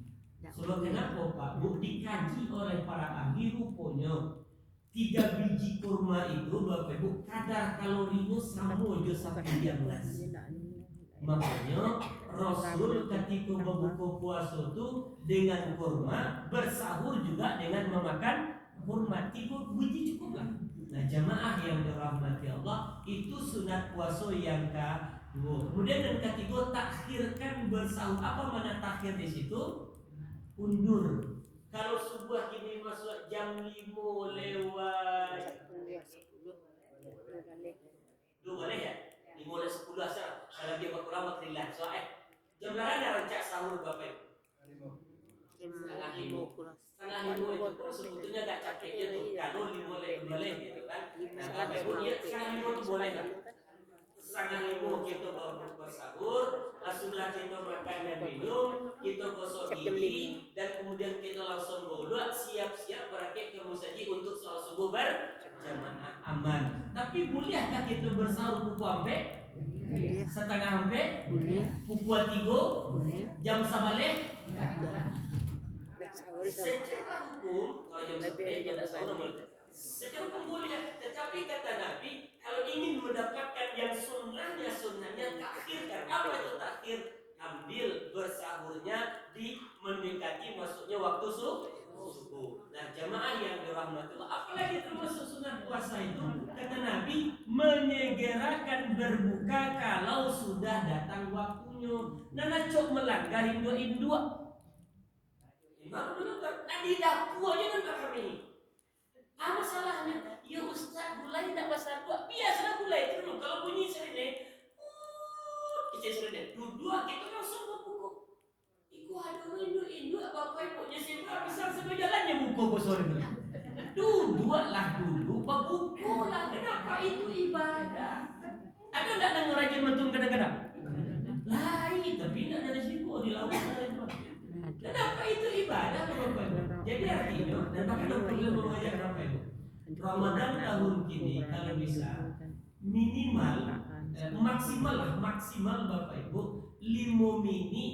Sebab kenapa Pak Bu dikaji oleh para ahli rupanya 3 biji kurma itu Bapak Ibu kadar kalorinya sama aja 113. Makanya Rasul ketika berbuka puasa itu dengan kurma, bersahur juga dengan memakan kurma. 3 biji cukup lah. Nah jamaah yang dirahmati Allah, itu sunat puasa yang kedua. Kemudian yang ketiga, takhirkan bersahur. Apa mana takhir di situ? Undur. Kalau subuh ini masuk jam 5 lewat 2 boleh ya? 5 lewat 10 asal. Kalau dia berkurang makrillah. So jam berapa ada rancak sahur Bapak Ibu? Setengah 5. Setengah 5 itu sebetulnya gak capek gitu. Kalau 5 lewat boleh gitu kan. Nah Bapak Ibu lihat setengah 5 itu boleh kan? Setengah 5 kita baru bersahur, langsunglah kita makan dan minum, kita gosok gigi, dan kemudian kita langsung bodoh, siap-siap berakit ke musaji untuk sholat subuh berjamaah aman. Tapi bolehkah kita bersahur pukul ampe? Setengah ampe? Pukul 3? Jam sabalik? Secara hukum, kalau jam sabalik kita sahur boleh. Secara hukum boleh, tetapi kata Nabi, kalau ingin mendapatkan yang sunnahnya takhirkan. Apa itu takhir? Ambil bersahurnya di mendekati masuknya waktu subuh. Nah jamaah yang dirahmati Allah, apalagi termasuk sunat puasa itu, kata Nabi, menyegerakan berbuka kalau sudah datang waktunya. Nana cok melanggar indua. Imam benar, di dapur aja kan kami ini. Apa salahnya? Ya Ustaz, gulai tidak pasal 2. Biasalah gulai itu dulu. Kalau bunyi serene, kita serene. Dua kita langsung berbuku. Iku ada indu apa ibunya siapa bisa sampai jalannya buku sore itu. Dua lah dulu, berbuku lah. Kenapa itu ibadah? Ada tidak dengar rajin mentung kadang-kadang? Lain, tapi tidak ada situ di lautan. Kenapa itu ibadah Bapak Ibu? Jadi artinya, dan bahkan dokter beliau mengajar Bapak Ibu, Ramadan tahun ini kalau bisa minimal maksimal Bapak Ibu 5 mini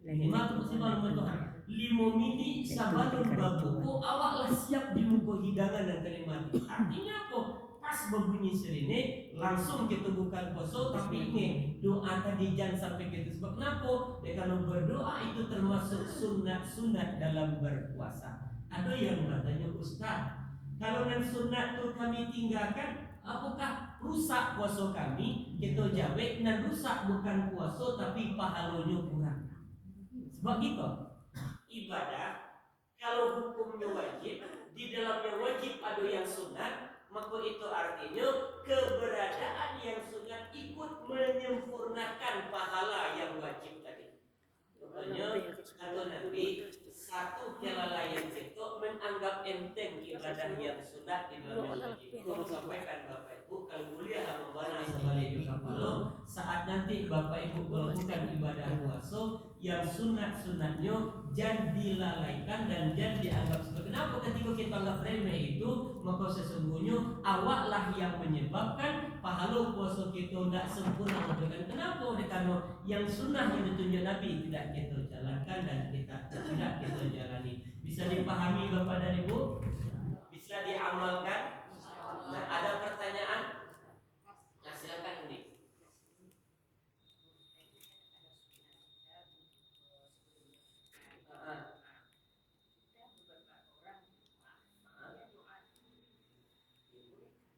minimal maksimal Tuhan 5 mini sabalun babuku awaklah siap di muka hidangan dan terima. Artinya apa? Pas berbunyi sirine langsung kita bukan puasa, tapi ini doa tadi jangan sampai kita. Sebab kenapa? Kalau berdoa itu termasuk sunat dalam berpuasa. Ada yang katanya Ustaz, kalau yang sunat itu kami tinggalkan, apakah rusak puasa kami? Kita jawab, nan rusak bukan puasa tapi pahalanya kurang. Sebab gitu ibadah kalau hukumnya wajib, di dalamnya wajib ada yang sunat, maka itu artinya keberadaan yang sunat ikut menyempurnakan pahala yang wajib tadi. Contohnya kata Nabi, satu kelalaian itu menganggap enteng ibadah yang sunat di dalam wajib. Kalau sampaikan Bapak Ibu, kalau mulia Rabbana sebaliknya kalau saat nanti Bapak Ibu melakukan ibadah puasa yang sunatnya jangan dilalaikan dan jangan dianggap sebagai. Kenapa ketika kita anggap remeh itu, maka sesungguhnya awaklah yang menyebabkan pahala puasa kita tidak sempurna. Kenapa? Karena yang sunnah yang ditunjuk Nabi tidak kita jalankan dan kita tidak kita jalani. Bisa dipahami Bapak dan Ibu? Bisa diamalkan? Nah, ada pertanyaan? Nah, silakan ini.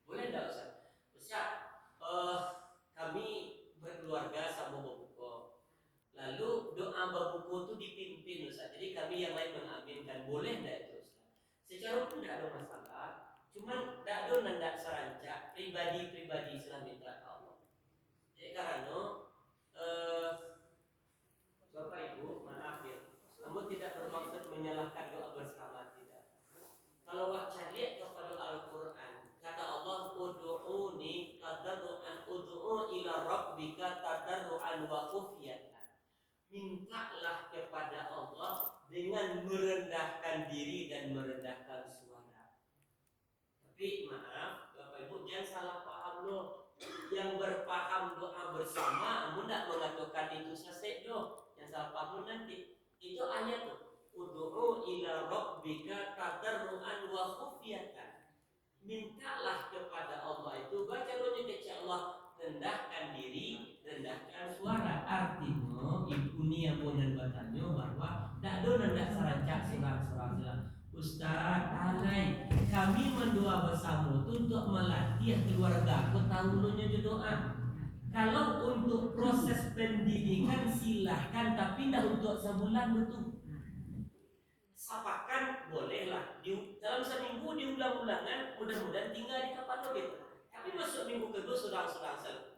Boleh enggak Ustaz? Ustaz, kami berkeluarga sama berbuka. Lalu doa berbuka itu dipimpin Ustaz. Jadi kami yang lain mengaminkan. Boleh enggak itu Ustaz? Secara pun tidak ada masalah. Cuman tidak ada nandak serancak pribadi Islam minta Allah. Jadi karena Bapak Ibu maaf ya, namun tidak bermaksud menyalahkan doa bersama tidak. Kalau wajah kepada Al-Quran, kata Allah, ud'uni tadarruan ud'u ila rabbika tadarruan wa khufyatan. Mintalah kepada Allah dengan merendahkan diri dan merendahkan suara. Tapi maaf, Bapak Ibu jangan salah paham loh. Yang berpaham doa bersama, namun tidak mengatakan itu sesek loh. Yang salah paham nanti. Itu ayat tuh. Ud'u ila rabbika tadarruan wa khufyatan. mintalah kepada Allah itu baca doa kecil Allah, rendahkan diri, rendahkan suara. Artinya ibu ni yang pun dan bertanya bahwa tak ada nak sarancak surang-surang Ustaz, alai kami mendoa bersama tu untuk melatih keluarga. Aku tahu dulunya doa. Kalau untuk proses pendidikan silahkan, tapi dah untuk sebulan betul. Sapakan bolehlah dalam seminggu diulang-ulangan, mudah-mudahan tinggal di kepala kita. Tapi masuk minggu kedua surang-surang sebab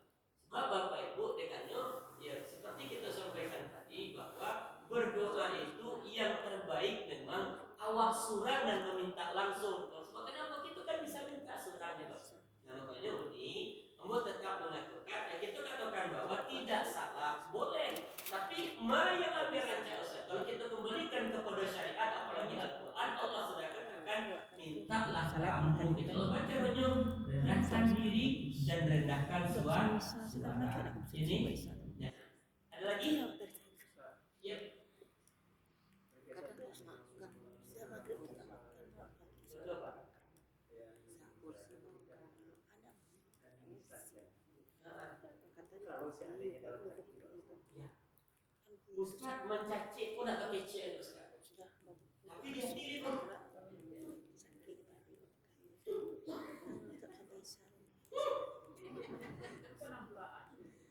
Bapak Ibu dengannya ya seperti kita sampaikan tadi bahwa berdoa itu yang terbaik memang awak surang dan meminta langsung. Sebab kenapa kita kan bisa minta surang ya Pak. Nah makanya ini Ambo tetap mengatakan ya kita katakan bahwa tidak salah, boleh. Tapi yang ambil rancang Ustaz, kalau kita kembalikan kepada syariat apalagi Al-Quran, Allah sudah katakan mintalah kamu kita baca doa, rendahkan diri dan rendahkan suara. Ini ya. Ada lagi? Ya. Ustaz mencacik pun agak kecil Ustaz. Tapi dia sendiri pun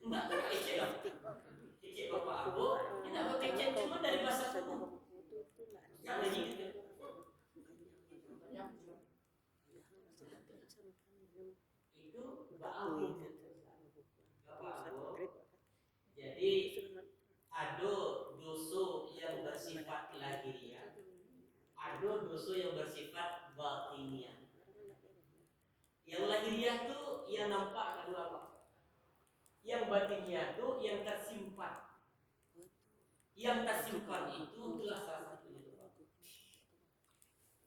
enggak kecil lah. Kecil Bapak Abu, ini enggak kecil cuma dari bahasa tubuh. Jangan gitu. Itu Bapak Abu. Jadi ada dosa yang bersifat lahiriah, ada dosa yang bersifat batiniah. Yang lahiriah tu yang nampak ada apa? Yang batiniah tu yang tersimpan. Yang tersimpan itu adalah salah satunya itu.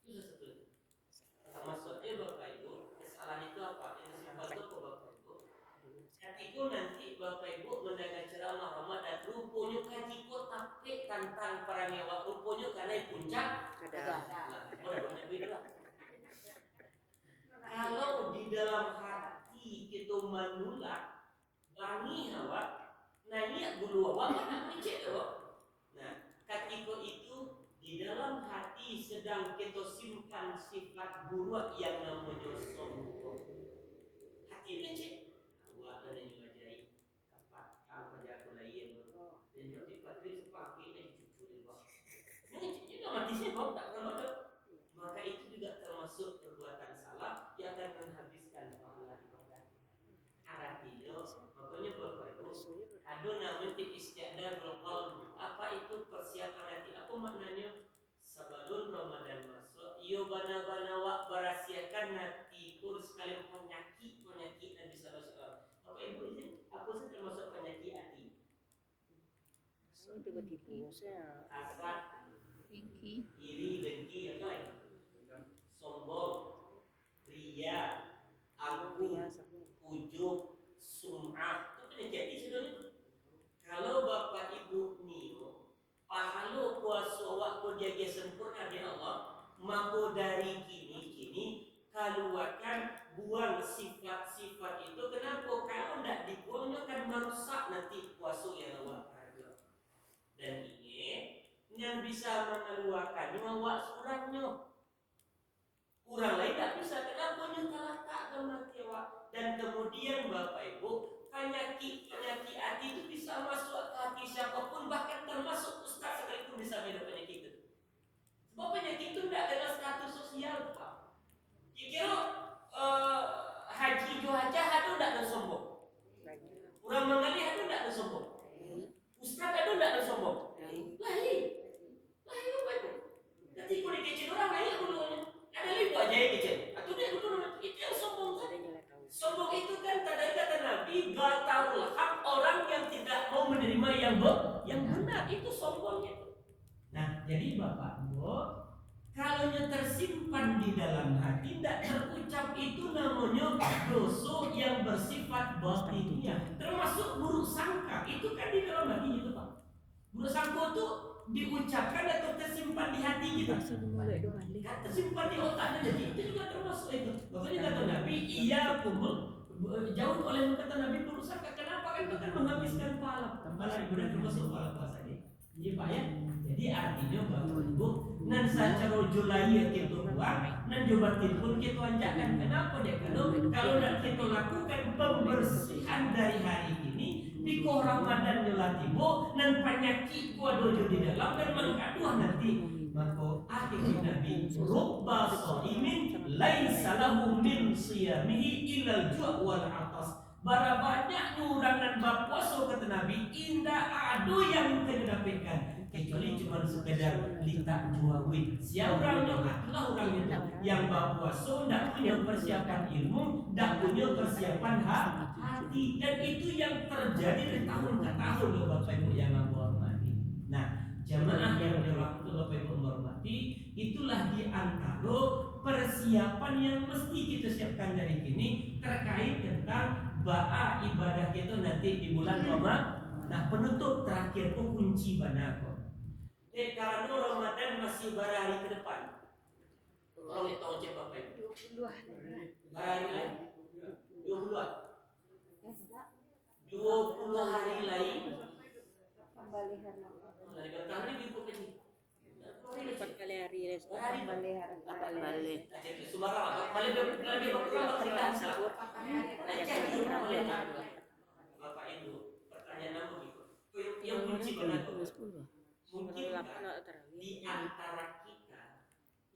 Itu satu. Maksudnya Bapak Ibu, kesalahan itu apa? Yang tersimpan itu apa Bapak Ibu? Ketika nanti Bapak Ibu mendengar ceramah Ramadan, rupanya kaji kok tapi tantang perang nyawa, rupanya karena puncak ada. Kalau di dalam hati kita menolak wangi hawa, nanya dulu awak nak mencet awak. Nah, ketika itu di dalam hati sedang kita simpan sifat buruk yang namanya sombong. Hati mencet. Awak ada yang mengajari apa jago lain. Dan jadi patris pakai dan cucu di bawah. Ini juga mati sebab tak ada. Maka itu juga termasuk perbuatan salah yang akan menghabiskan pahala ibadah. Artinya, makanya Bapak Ibu, ada namanya istiqdadul qalb. Apa itu persiapan hati? Apa maknanya? Sebelum Ramadan masuk, yo bana-bana wak berasiakan hati kur sekalian penyakit dan bisa masuk. Bapak Ibu ini, aku sih termasuk penyakit hati. Tiba-tiba saya Hasad, iri, dengki, apa lagi? Sombong, ria, angkuh, ujub, sum'ah. Itu penyakit sebenarnya. Kalau Bapak Ibu niyo pahala puasa waktu jaga sempurna di Allah, maka dari kini keluarkan buang sifat-sifat itu. Kenapa? Kalau tidak dibuangnya kan merusak nanti puasa yang awak ada. Dan ini yang bisa mengeluarkannya awak surangnya. Orang lain tak bisa. Kenapa? Nyatalah tak mati awak. Dan kemudian Bapak Ibu, penyakit hati itu bisa masuk ke hati siapapun, bahkan termasuk ustaz sekalipun bisa beda penyakit itu. Sebab penyakit itu tidak ada status sosial Pak. Kira haji juhaja itu tidak ada sombong. Orang mengalih itu tidak ada sombong. Ustaz itu tidak ada sombong. Lahi apa itu? Nanti kalau dikecil orang lain dulunya. Ada lagi aja yang kecil. Atau dia dulu itu yang sombong kan? Sombong itu kan tanda kata Nabi, gatarul hak, orang yang tidak mau menerima yang benar, itu sombongnya. Nah, jadi Bapak Ibu, kalau yang tersimpan di dalam hati tidak terucap itu namanya dosa yang bersifat batiniah, termasuk buruk sangka. Itu kan di dalam hati itu Pak. Buruk sangka itu diucapkan atau tersimpan di hati kita. Kan tersimpan di otak, jadi itu juga termasuk itu. Makanya iya jauh oleh kata Nabi berusaha. Kenapa? Kan akan menghabiskan pahala ibadah termasuk pahala puasa ini. Iya Pak ya. Jadi artinya Bapak Ibu nan sacara julaya kita buat nan jobatin pun kita anjakan. Kenapa deh? Kalau nak kita lakukan pembersihan dari hari ini di Ramadan nyelatibo nan penyakit dojo di dalam dan mengkaduh nanti maka akhir Nabi rubba shaimin laisa lahu min siyamihi illa al-ju' wal 'atas. Bara banyak orang dan berpuasa kata Nabi indah ada yang kita dapatkan kecuali cuma sekedar litak juawi. Siapa orangnya itulah orang itu yang berpuasa tidak punya persiapan ilmu, tidak punya persiapan hati, dan itu yang terjadi dari tahun ke tahun loh Bapak Ibu yang aku hormati. Nah, jamaah yang dirahmati Bapak Ibu hormati, itulah di antara persiapan yang mesti kita siapkan dari kini terkait tentang ba'a ibadah kita nanti di bulan Ramadan. Nah, penutup terakhir itu kunci mana kok? Karena Ramadan masih berhari ke depan. Orang tahu cek Bapak Ibu. 22 hari lain. 22 hari lain. Hari pertama ini buku kecil. 4 kali hari ya. Balik. Subhanallah. Balik lebih berkurang cerita sahur. Bapak Ibu, pertanyaan apa gitu? Yang kunci benar mungkin di antara kita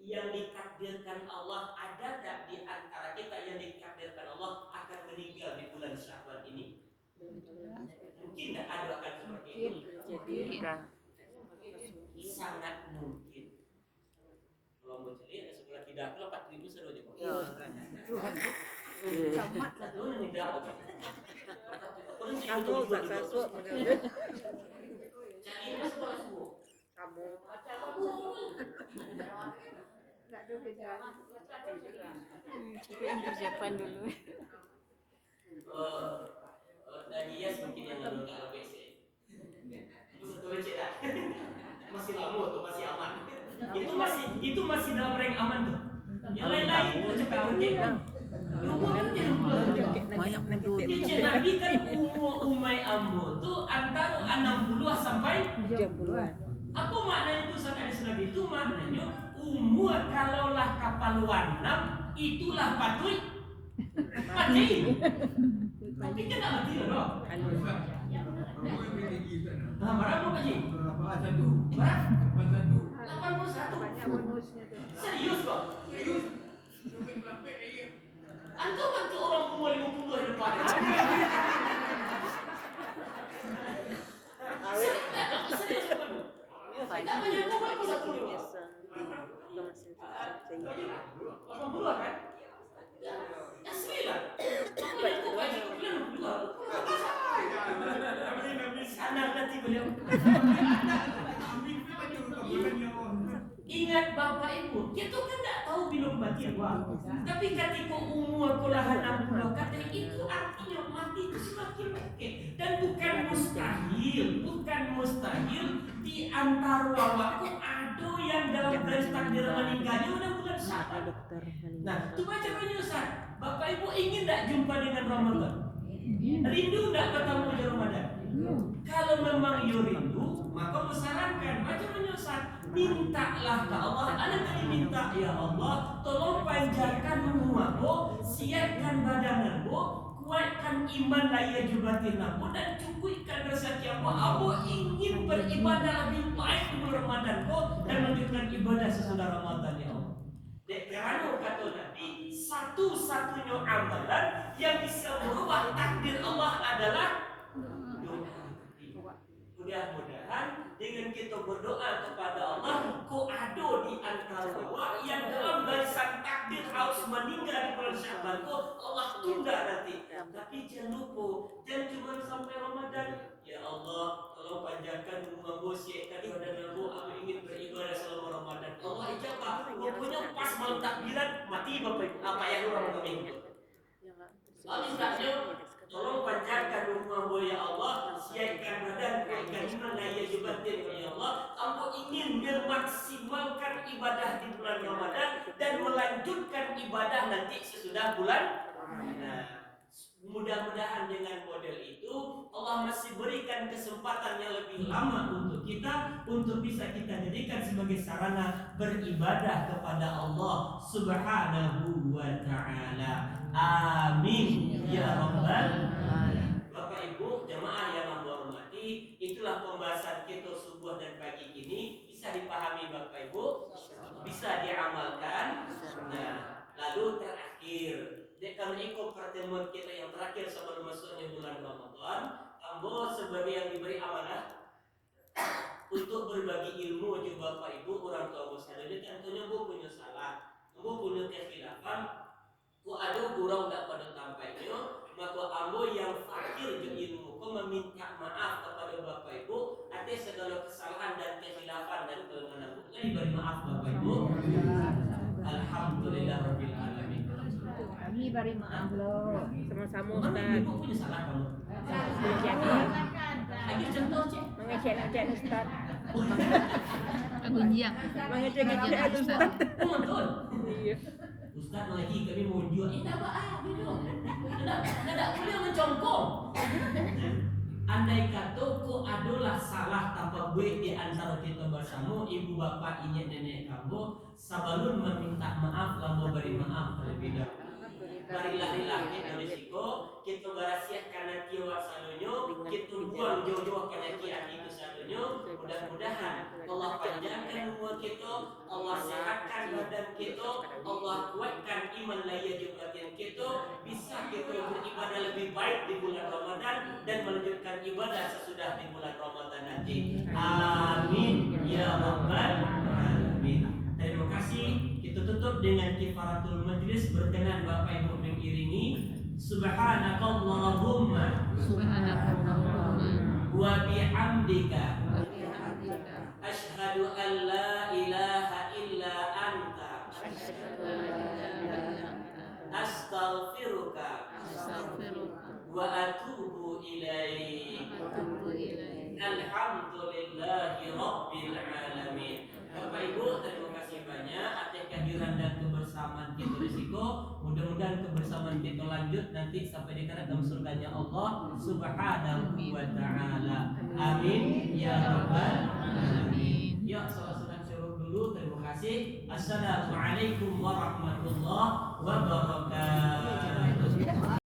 yang ditakdirkan Allah, ada tak di antara kita yang ditakdirkan Allah akan meninggal di bulan Syawal ini? Mungkin tak ada akan seperti itu. Jadi Sangat mungkin. Kalau mau cerita sebelah tidak kalau 4.000 seru aja kok. Sama satu tidak apa. kamu gak masuk Jadi sekolah semua. kamu Tapi yang persiapan dulu. Dia mungkin yang lalu kalau WC. Itu satu WC dah. Masih lama tuh, masih aman. Itu masih dalam rank aman tuh. Yang lain-lain tuh cepat pergi. banyak Nabi kan umai ambo tuh antara 60 sampai 30-an. apa maknanya itu sampai Nabi itu maknanya umur kalaulah kapal wanam itulah patut mati. Tapi kan tak mati loh. Nah, berapa Pak Ji? 81. 81. Serius kok? Serius. Antum orang umur 50 di depan. Serius kan? Kita menyangka berapa satu dua? 80 kan? Asli lah. Sana nanti beliau. Ingat Bapak Ibu, kita kan tak tahu belum mati apa. Tapi ketika umur pulahan 60 kata itu artinya mati itu semakin oke. Dan bukan mustahil di antara waktu ada yang dalam garis takdir meninggalnya udah bulan Syawal. Nah, itu baca penyusun. Bapak Ibu ingin tak jumpa dengan Ramadan? Rindu tak ketemu di Ramadan? Kalau memang you rindu, maka menyarankan baca penyusun. Mintalah ke Allah. Ada kali minta, ya Allah, tolong panjangkan umurku, siapkan badanku, kuatkan iman laya jubatin aku, dan cukupkan rezeki aku. Aku ingin beribadah lebih baik di bulan Ramadanku dan melanjutkan ibadah sesudah Ramadan, ya Allah. Karena kata Nabi, satu-satunya amalan yang bisa merubah takdir Allah adalah doa. Mudah-mudahan dengan kita berdoa kepada Allah, kau ada di antara awak yang dalam barisan takdir harus meninggal di bulan Syawal, Allah tunda nanti. Tapi jangan lupa, jangan cuma sampai Ramadan. Ya Allah, tolong panjangkan umurku, siapkan badan aku ingin beribadah selama Ramadan. Allah ijabah. Rupanya pas malam takbiran mati Bapak. Apa yang orang mengambil? Tolong panjangkan umurku ya Allah, siapkan badan, kuatkan iman laya jubatin ya Allah. Aku ingin memaksimalkan ibadah di bulan Ramadan dan melanjutkan ibadah nanti sesudah bulan Mudah-mudahan dengan model itu Allah masih berikan kesempatan yang lebih lama untuk kita, untuk bisa kita jadikan sebagai sarana beribadah kepada Allah Subhanahu wa ta'ala. Amin ya rabbal alamin. Bapak Ibu jemaah yang Allah hormati, itulah pembahasan kita subuh dan pagi ini. Bisa dipahami Bapak Ibu, bisa diamalkan. Nah, lalu terakhir, kalau ikut pertemuan kita yang terakhir sebelum masuknya bulan Ramadan, ambo sebagai yang diberi amanah untuk berbagi ilmu juga Bapak Ibu orang tua sekalian. Tentunya bu punya salah, bu punya kekhilafan, bu ada kurang tak pada tampaknya, maka ambo yang fakir ke ilmu, ku meminta maaf kepada Bapak Ibu atas segala kesalahan dan kekhilafan dan kelemahan. Bu diberi maaf Bapak Ibu. Alhamdulillah rabbil alamin. Kami beri maaf loh. Sama-sama Ustaz. Ibu punya salah kamu. Lagi contoh cek. Mengecek Ustaz. Agunjiang. Mengecek Ustaz. Betul. Iya. Ustaz lagi kami mau jual. Tidak apa gitu. Tidak boleh mencongkong. Andai kata kau adalah salah tanpa baik di antara kita bersama, ibu bapak inyek nenek kamu, sebelum meminta maaf kamu beri maaf terlebih dahulu. Marilah kita risiko, kita berasiat karena tiwa salunyo, kita buang jauh-jauh penyakit hati itu salunyo. Mudah-mudahan Allah panjangkan umur kita, Allah sehatkan badan kita, Allah kuatkan iman laya juga kita, bisa kita beribadah lebih baik di bulan Ramadan dan melanjutkan ibadah sesudah di bulan Ramadan nanti. Amin ya rabbal alamin. Terima kasih. Kita tutup dengan kifaratul majlis. Berkenan Bapak Ibu mengiringi Subhanakallahumma wa bihamdika asyhadu an la ilaha illa anta astaghfiruka wa atubu ilaik. Alhamdulillahi rabbil alamin. Bapak Ibu terima kasih banyak atas kehadiran dan kebersamaan kita risiko. Mudah-mudahan kebersamaan kita lanjut nanti sampai di dalam surganya Allah Subhanahu wa ta'ala. Amin ya rabbal alamin. Ya, salat syukur dulu. Terima kasih. Assalamualaikum warahmatullahi wabarakatuh.